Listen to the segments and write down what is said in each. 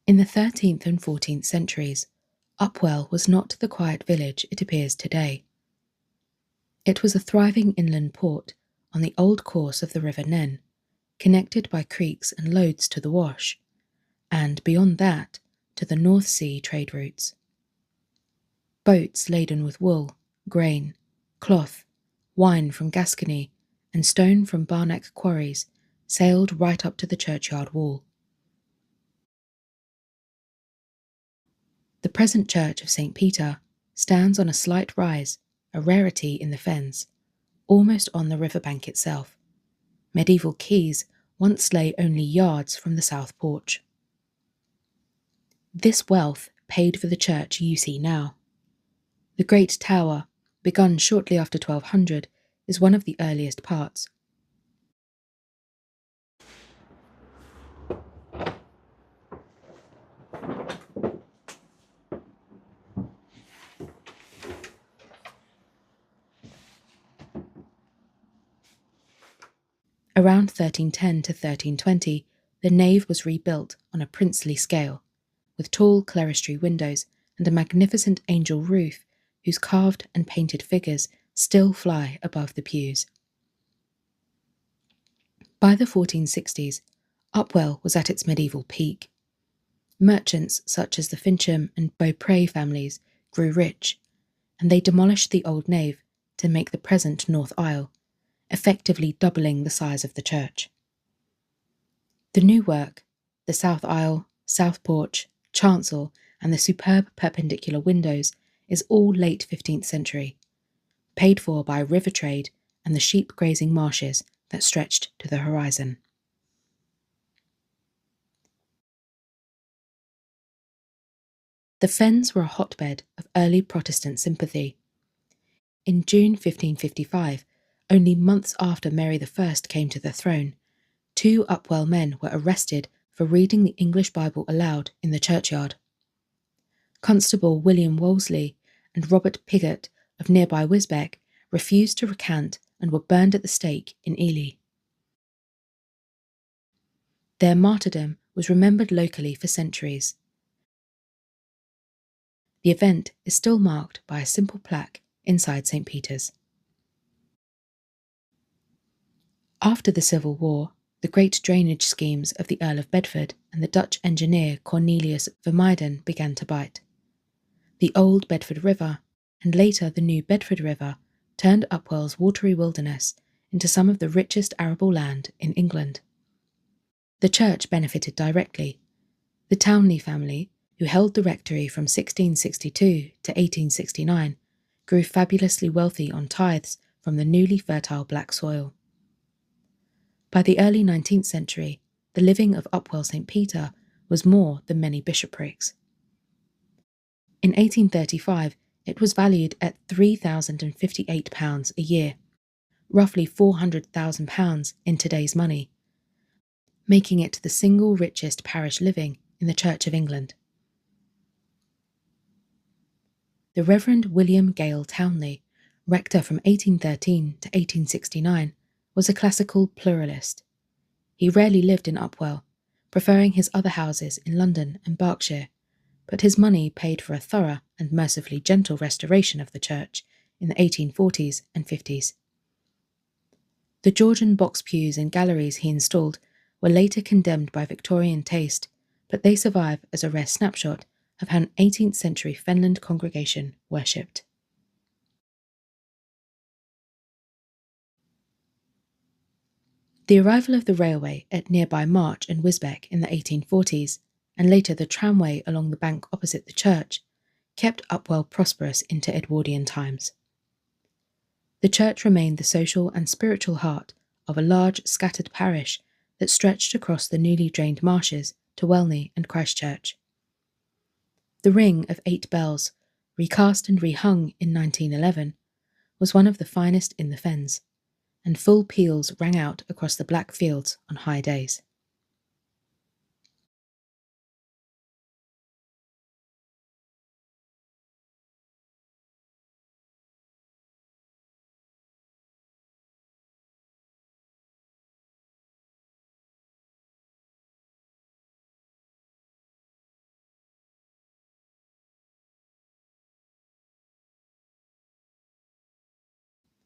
In the 13th and 14th centuries, Upwell was not the quiet village it appears today. It was a thriving inland port on the old course of the River Nen, connected by creeks and loads to the Wash, and beyond that to the North Sea trade routes. Boats laden with wool, grain, cloth, wine from Gascony, and stone from Barnack quarries sailed right up to the churchyard wall. The present church of St. Peter stands on a slight rise, a rarity in the fens, almost on the riverbank itself. Medieval quays once lay only yards from the south porch. This wealth paid for the church you see now. The great tower, begun shortly after 1200, is one of the earliest parts. Around 1310 to 1320, the nave was rebuilt on a princely scale, with tall clerestory windows and a magnificent angel roof whose carved and painted figures still fly above the pews. By the 1460s, Upwell was at its medieval peak. Merchants such as the Fincham and Beaupre families grew rich, and they demolished the old nave to make the present north aisle, effectively doubling the size of the church. The new work, the south aisle, south porch, chancel, and the superb perpendicular windows, is all late 15th century, paid for by river trade and the sheep grazing marshes that stretched to the horizon. The fens were a hotbed of early Protestant sympathy. In June 1555, only months after Mary I came to the throne, 2 Upwell men were arrested for reading the English Bible aloud in the churchyard. Constable William Wolseley and Robert Pigott of nearby Wisbeck refused to recant and were burned at the stake in Ely. Their martyrdom was remembered locally for centuries. The event is still marked by a simple plaque inside St. Peter's. After the Civil War, the great drainage schemes of the Earl of Bedford and the Dutch engineer Cornelius Vermuyden began to bite. The old Bedford River, and later the new Bedford River, turned Upwell's watery wilderness into some of the richest arable land in England. The church benefited directly. The Townley family, who held the rectory from 1662 to 1869, grew fabulously wealthy on tithes from the newly fertile black soil. By the early 19th century, the living of Upwell St. Peter was more than many bishoprics. In 1835, it was valued at £3,058 a year, roughly £400,000 in today's money, making it the single richest parish living in the Church of England. The Reverend William Gale Townley, rector from 1813 to 1869, was a classical pluralist. He rarely lived in Upwell, preferring his other houses in London and Berkshire, but his money paid for a thorough and mercifully gentle restoration of the church in the 1840s and 50s. The Georgian box pews and galleries he installed were later condemned by Victorian taste, but they survive as a rare snapshot of how an 18th century Fenland congregation worshipped. The arrival of the railway at nearby March and Wisbeck in the 1840s, and later the tramway along the bank opposite the church, kept Upwell prosperous into Edwardian times. The church remained the social and spiritual heart of a large scattered parish that stretched across the newly drained marshes to Welney and Christchurch. The ring of 8 bells, recast and rehung in 1911, was one of the finest in the fens, and full peals rang out across the black fields on high days.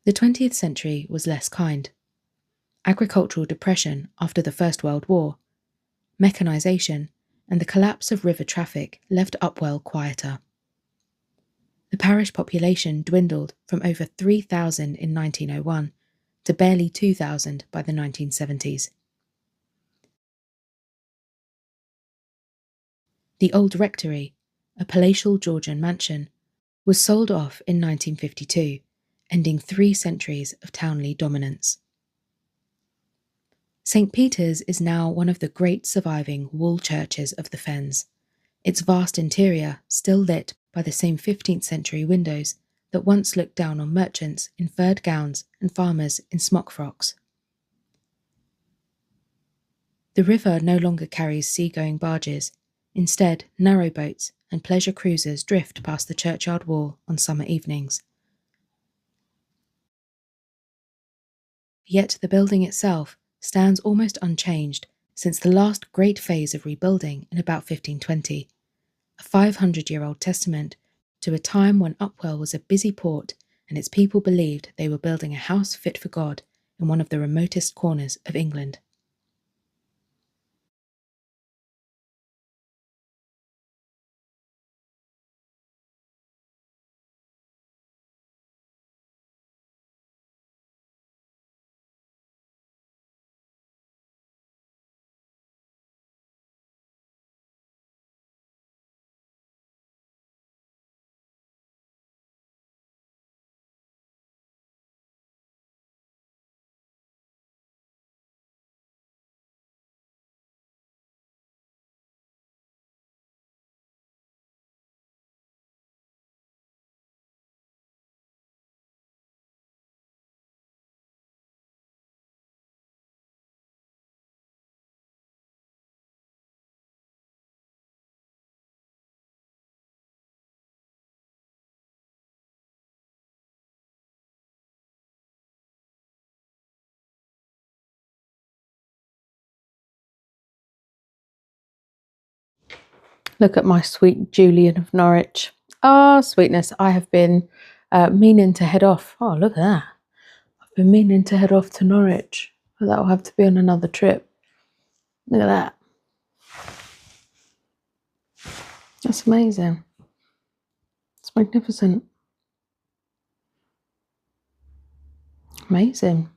The 20th century was less kind. Agricultural depression after the First World War, mechanisation, and the collapse of river traffic left Upwell quieter. The parish population dwindled from over 3,000 in 1901 to barely 2,000 by the 1970s. The old rectory, a palatial Georgian mansion, was sold off in 1952, ending 3 centuries of townly dominance. St. Peter's is now one of the great surviving wall churches of the Fens, its vast interior still lit by the same 15th century windows that once looked down on merchants in furred gowns and farmers in smock frocks. The river no longer carries sea-going barges. Instead, narrow boats and pleasure cruisers drift past the churchyard wall on summer evenings. Yet the building itself stands almost unchanged since the last great phase of rebuilding in about 1520, a 500-year-old testament to a time when Upwell was a busy port and its people believed they were building a house fit for God in one of the remotest corners of England. Look at my sweet Julian of Norwich. Ah, sweetness, I have been meaning to head off. Oh, look at that. I've been meaning to head off to Norwich, but that'll have to be on another trip. Look at that. That's amazing. It's magnificent. Amazing.